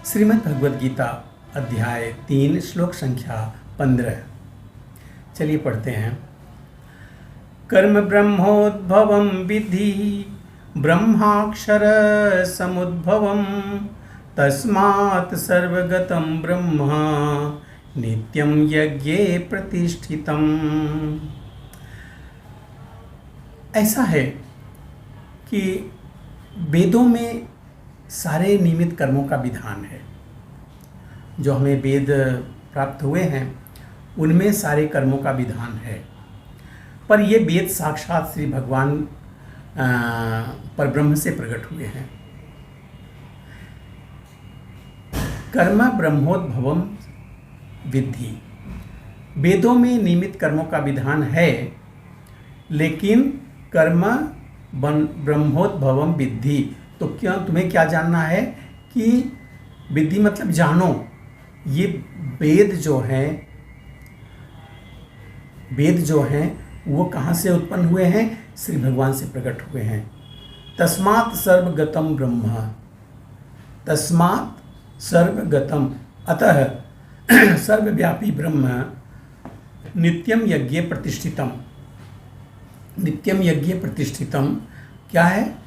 श्रीमद् भगवद गीता अध्याय 3 श्लोक संख्या 15। चलिए पढ़ते हैं। कर्म ब्रह्मोद्भवं विद्धि ब्रह्माक्षर समुद्भवं तस्मात् सर्वगतं ब्रह्म नित्यं यज्ञे प्रतिष्ठितम्। ऐसा है कि वेदों में सारे नियमित कर्मों का विधान है। जो हमें वेद प्राप्त हुए हैं उनमें सारे कर्मों का विधान है, पर ये वेद साक्षात श्री भगवान परब्रह्म से प्रकट हुए हैं। कर्म ब्रह्मोद्भवम विद्धि, वेदों में नियमित कर्मों का विधान है, लेकिन कर्म ब्रह्मोद्भवम विद्धि, तो क्या तुम्हें क्या जानना है कि विद्धि मतलब जानो। ये वेद जो हैं वो कहाँ से उत्पन्न हुए हैं? श्री भगवान से प्रकट हुए हैं। तस्मात् सर्वगतम ब्रह्म, तस्मात् सर्वगतम, अतः सर्वव्यापी ब्रह्म नित्यम यज्ञ प्रतिष्ठितम। नित्यम यज्ञ प्रतिष्ठितम क्या है?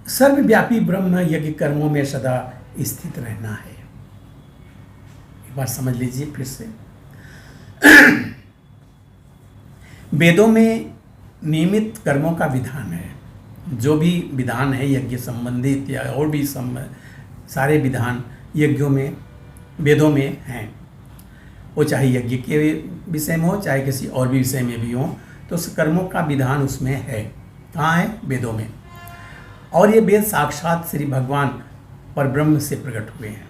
सर्वव्यापी ब्रह्म यज्ञ कर्मों में सदा स्थित रहना है। एक बार समझ लीजिए फिर से। वेदों में नियमित कर्मों का विधान है। जो भी विधान है यज्ञ संबंधित या और भी सारे विधान यज्ञों में वेदों में हैं। वो चाहे यज्ञ के विषय में हो चाहे किसी और भी विषय में भी हो, तो उस कर्मों का विधान उसमें है। कहाँ है? वेदों में। और ये वेद साक्षात श्री भगवान परब्रह्म से प्रकट हुए हैं।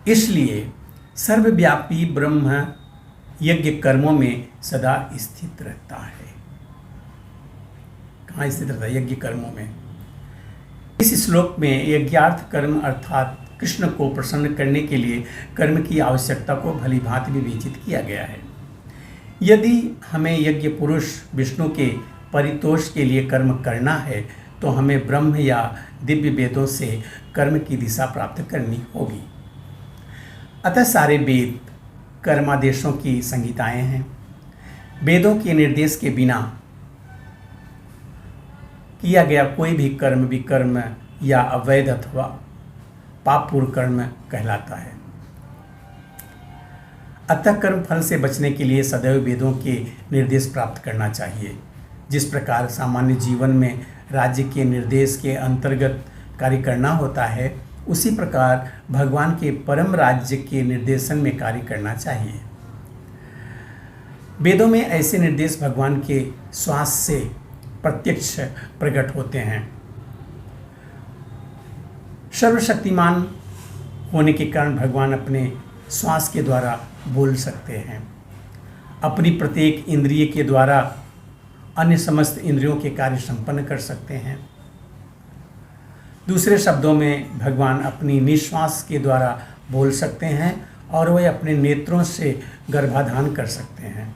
इसलिए सर्वव्यापी ब्रह्म यज्ञ कर्मों में सदा स्थित रहता है। कहाँ स्थित रहता है? यज्ञ कर्मों में। इस श्लोक में यज्ञार्थ कर्म अर्थात कृष्ण को प्रसन्न करने के लिए कर्म की आवश्यकता को भली भांति विवेचित किया गया है। यदि हमें यज्ञ पुरुष विष्णु के परितोष के लिए कर्म करना है तो हमें ब्रह्म या दिव्य वेदों से कर्म की दिशा प्राप्त करनी होगी। अतः सारे वेद कर्मादेशों की संहिताएं हैं। वेदों के निर्देश के बिना किया गया कोई भी कर्म विकर्म या अवैध अथवा पापपूर्ण कर्म कहलाता है। अतः कर्म फल से बचने के लिए सदैव वेदों के निर्देश प्राप्त करना चाहिए। जिस प्रकार सामान्य जीवन में राज्य के निर्देश के अंतर्गत कार्य करना होता है, उसी प्रकार भगवान के परम राज्य के निर्देशन में कार्य करना चाहिए। वेदों में ऐसे निर्देश भगवान के श्वास से प्रत्यक्ष प्रकट होते हैं। सर्वशक्तिमान होने के कारण भगवान अपने श्वास के द्वारा बोल सकते हैं। अपनी प्रत्येक इंद्रिय के द्वारा अन्य समस्त इंद्रियों के कार्य संपन्न कर सकते हैं। दूसरे शब्दों में भगवान अपनी निश्वास के द्वारा बोल सकते हैं और वे अपने नेत्रों से गर्भाधान कर सकते हैं।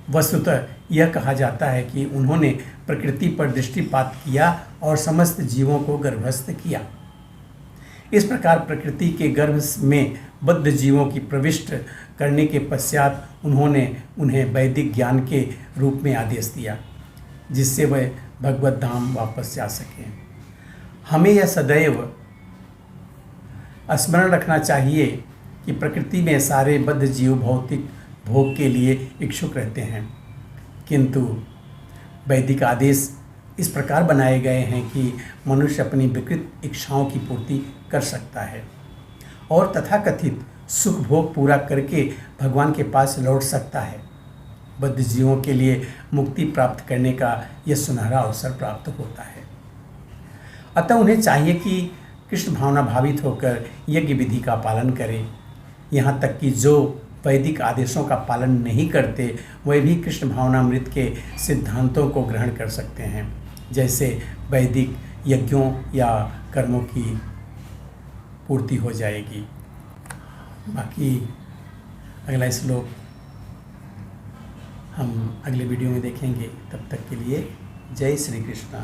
वस्तुतः यह कहा जाता है कि उन्होंने प्रकृति पर दृष्टिपात किया और समस्त जीवों को गर्भस्थ किया। इस प्रकार प्रकृति के गर्भ में बद्ध जीवों की प्रविष्ट करने के पश्चात उन्होंने उन्हें वैदिक ज्ञान के रूप में आदेश दिया, जिससे वह भगवत धाम वापस जा सकें। हमें यह सदैव स्मरण रखना चाहिए कि प्रकृति में सारे बद्ध जीव भौतिक भोग के लिए इच्छुक रहते हैं, किंतु वैदिक आदेश इस प्रकार बनाए गए हैं कि मनुष्य अपनी विकृत इच्छाओं की पूर्ति कर सकता है और तथाकथित सुख भोग पूरा करके भगवान के पास लौट सकता है। बद्ध जीवों के लिए मुक्ति प्राप्त करने का यह सुनहरा अवसर प्राप्त होता है। अतः उन्हें चाहिए कि कृष्ण भावना भावित होकर यज्ञ विधि का पालन करें। यहाँ तक कि जो वैदिक आदेशों का पालन नहीं करते वह भी कृष्ण भावनामृत के सिद्धांतों को ग्रहण कर सकते हैं, जैसे वैदिक यज्ञों या कर्मों की पूर्ति हो जाएगी। बाकी अगला श्लोक हम अगले वीडियो में देखेंगे। तब तक के लिए जय श्री कृष्ण।